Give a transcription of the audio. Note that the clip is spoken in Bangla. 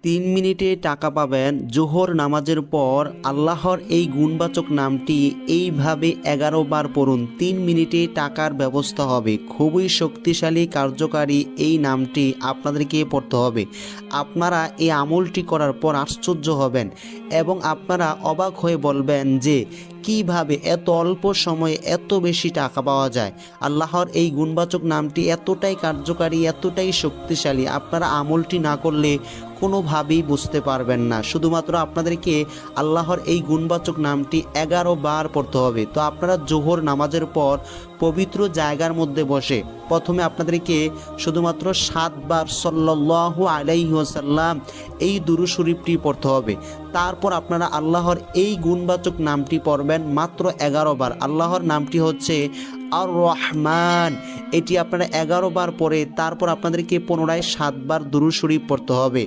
3 মিনিটে টাকা পাবেন। জোহর নামাজের পর আল্লাহর এই গুণবাচক নামটি এইভাবে 11 বার পড়ুন। 3 মিনিটে টাকার ব্যবস্থা হবে। খুবই শক্তিশালী কার্যকারী এই নামটি আপনাদেরকে পড়তে হবে। আপনারা এই আমলটি করার পর আশ্চর্য হবেন এবং আপনারা অবাক হয়ে বলবেন যে কিভাবে এত অল্প সময়ে এত বেশি টাকা পাওয়া যায়। আল্লাহর এই গুণবাচক নামটি এতটাই কার্যকারী, এতটাই শক্তিশালী, আপনারা আমলটি না করলে কোনোভাবেই বুঝতে পারবেন না। শুধুমাত্র আপনাদেরকে আল্লাহর এই গুণবাচক নামটি 11 বার পড়তে হবে। তো আপনারা জোহর নামাজের পর পবিত্র জায়গার মধ্যে বসে প্রথমে আপনাদেরকে শুধুমাত্র 7 বার সাল্লাল্লাহু আলাইহি ওয়াসাল্লাম এই দুরূদ শরীফটি পড়তে হবে। তারপর আপনারা আল্লাহর এই গুণবাচক নামটি পড়বেন মাত্র 11 বার। আল্লাহর নামটি হচ্ছে আর রহমান। এটি আপনারা 11 বার পরে তারপর আপনাদেরকে পুনরায় 7 বার দুরূদ শরীফ পড়তে হবে।